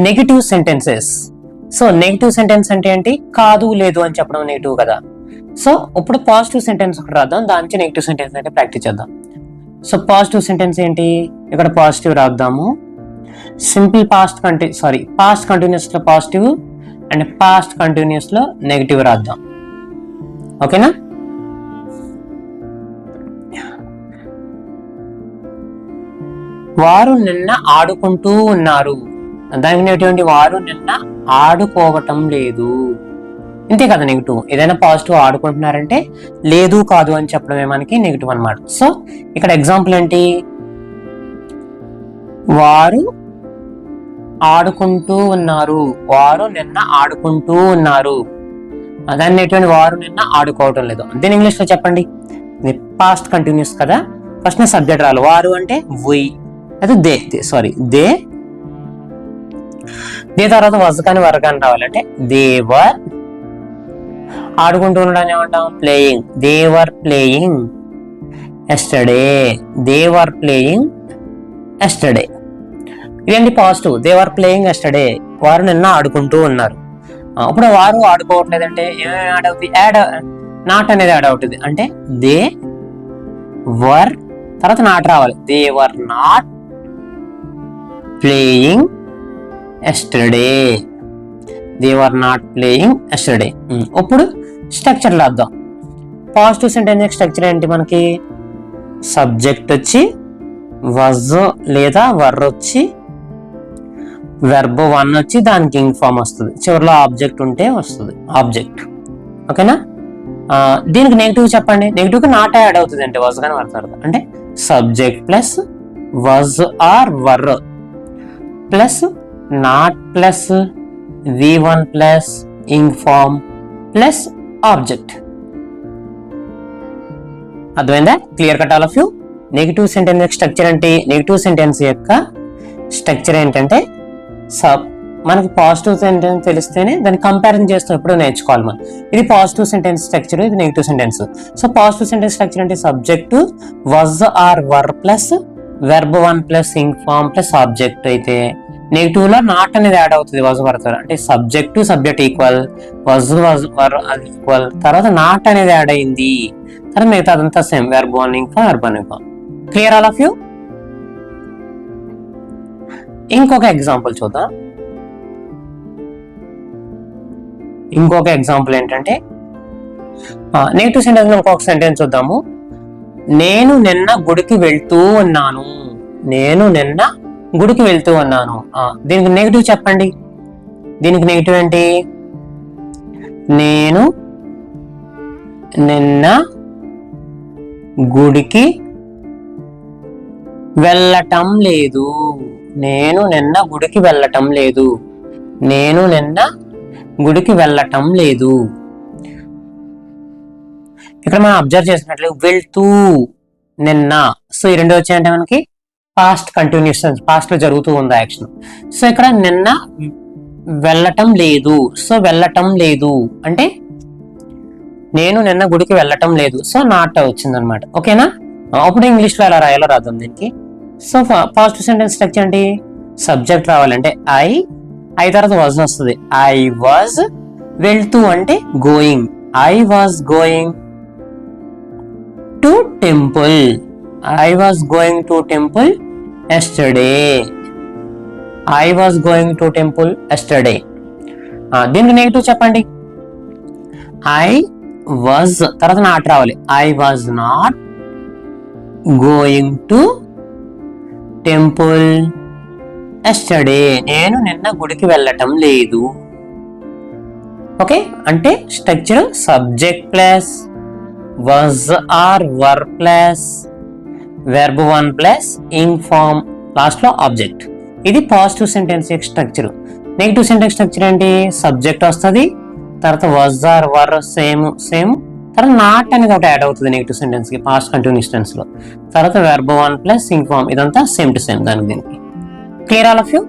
Negative sentences. So negative sentence అంటే ఏంటి? కాదు లేదు అని చెప్పడం నెగిటివ్ కదా. సో ఇప్పుడు పాజిటివ్ సెంటెన్స్ ఒకటి రాద్దాం, దాని నుంచి నెగిటివ్ సెంటెన్స్ అంటే ప్రాక్టీస్ చేద్దాం. సో పాజిటివ్ సెంటెన్స్ ఏంటి? ఇక్కడ పాజిటివ్ రాద్దాము. సింపుల్ పాస్ట్ కంటిన్యూస్ లో పాజిటివ్ అండ్ పాస్ట్ కంటిన్యూస్ లో నెగిటివ్ రాద్దాం. ఓకేనా? వారు నిన్న ఆడుకుంటూ ఉన్నారు. దానికి నెగిటివ్ వారు నిన్న ఆడుకోవటం లేదు. ఇంతే కదా నెగిటివ్. ఏదైనా పాజిటివ్ ఆడుకుంటున్నారంటే లేదు కాదు అని చెప్పడమే మనకి నెగిటివ్ అన్నమాట. సో ఇక్కడ ఎగ్జాంపుల్ ఏంటి? వారు ఆడుకుంటూ ఉన్నారు, వారు నిన్న ఆడుకుంటూ ఉన్నారు. దాన్ని నెగిటివ్ వారు నిన్న ఆడుకోవటం లేదు. దీని ఇంగ్లీష్ లో చెప్పండి. పాస్ట్ కంటిన్యూస్ కదా, ఫస్ట్ సబ్జెక్ట్ రావాలి. వారు అంటే వి, అది దే తర్వాత వజ్ కానీ వర్ కానీ రావాలంటే దే వర్. ఆడుకుంటూ ఉండడానికి ఏమంటాం? Playing. They were playing yesterday. They were playing yesterday. ఇదేంటి positive. They were playing yesterday, వారు నిన్న ఆడుకుంటూ ఉన్నారు. ఇప్పుడు వారు ఆడుకోవట్లేదంటే ఏమేమి యాడ్ అవుతుంది? నాట్ అనేది యాడ్ అవుతుంది. అంటే దే వర్ తర్వాత నాట్ రావాలి. They were not playing yesterday. They were not playing yesterday. ఇప్పుడు స్ట్రక్చర్ రాద్దాం. పాజిటివ్ సెంటెన్స్ స్ట్రక్చర్ ఏంటి మనకి? సబ్జెక్ట్ వచ్చి వజ్ లేదా వర్ వచ్చి వెర్బ్ వన్ వచ్చి దానికి ఇంగ్ ఫామ్ వస్తుంది, చివరిలో ఆబ్జెక్ట్ ఉంటే వస్తుంది ఆబ్జెక్ట్. ఓకేనా? దీనికి నెగిటివ్ చెప్పండి. నెగిటివ్ కి నాట్ యాడ్ అవుతుంది అంటే వజ్ కానీ వర్ అంటే subject plus was or were plus not plus v1 plus ing form plus object. అర్థమైందా? Clear cut all of you. Negative sentence structure అంటే, నెగిటివ్ సెంటెన్స్ యొక్క స్ట్రక్చర్ ఏంటంటే మనకి పాజిటివ్ సెంటెన్స్ తెలిస్తేనే దాన్ని కంపారిజన్ చేస్తూ ఎప్పుడు నేర్చుకోవాలి మనం. ఇది పాజిటివ్ సెంటెన్స్ స్ట్రక్చర్, ఇది negative sentence. So positive sentence structure అంటే subject was or were plus verb one plus ing form plus object. అయితే నెగిటివ్ లో నాట్ అనేది యాడ్ అవుతుంది వజ్ వర్ అంటే subject equal was were equal తర్వాత not అనేది add అయింది, తర్వాత మిగతా అదంతా same verb one ing form verb one ing form. Clear all of you? ఇంకొక ఎగ్జాంపుల్ చూద్దాం. ఇంకొక ఎగ్జాంపుల్ ఏంటంటే నెగిటివ్ సెంటెన్స్ లో ఇంకొక సెంటెన్స్ చూద్దాము. నేను నిన్న గుడికి వెళ్తూ ఉన్నాను. నేను నిన్న గుడికి వెళ్తూ ఉన్నాను. దీనికి నెగిటివ్ చెప్పండి. దీనికి నెగిటివ్ ఏంటి? నేను నిన్న గుడికి వెళ్ళటం లేదు. నేను నిన్న గుడికి వెళ్ళటం లేదు. నేను నిన్న గుడికి వెళ్ళటం లేదు. ఇక్కడ మనం అబ్జర్వ్ చేసినట్లు వెళ్తూ నిన్న. సో ఈ రెండు వచ్చాయంటే మనకి పాస్ట్ కంటిన్యూస్, పాస్ట్ లో జరుగుతూ ఉంది యాక్షన్. సో ఇక్కడ నిన్న వెళ్ళటం లేదు. సో వెళ్ళటం లేదు అంటే నేను నిన్న గుడికి వెళ్ళటం లేదు. సో నాట్ వచ్చింది అనమాట. ఓకేనా? అప్పుడు ఇంగ్లీష్ లో ఎలా రాయాలో రాద్దాం దీనికి. సో పాజిటివ్ సెంటెన్స్ స్ట్రక్చర్ ఏంటి? సబ్జెక్ట్ రావాలంటే ఐ తర్వాత వాజ్ వస్తుంది. I was. వెళ్తూ అంటే going. I was going to temple. I was going to temple yesterday. I was going to temple yesterday. దీనికి నెగిటివ్ చెప్పండి. I was తర్వాత నాట్ రావాలి. I was not going to temple yesterday. నేను నిన్న గుడికి వెళ్ళటం లేదు. ఓకే, అంటే structure subject plus was or were plus verb one plus ing form last లో ఆబ్జెక్ట్. ఇది positive sentence structure. Negative sentence structure ఏంటి? సబ్జెక్ట్ వస్తుంది, తర్వాత వాజ్ ఆర్ వర్ సేమ్ తర్వాత నాట్ అనేది ఒకటి యాడ్ అవుతుంది నెగిటివ్ సెంటెన్స్ కి పాస్ట్ కంటిన్యూస్ టెన్స్ లో, తర్వాత verb one plus ing form. ఇదంతా సేమ్ టు సేమ్ దానికి దీనికి. Clear all of you?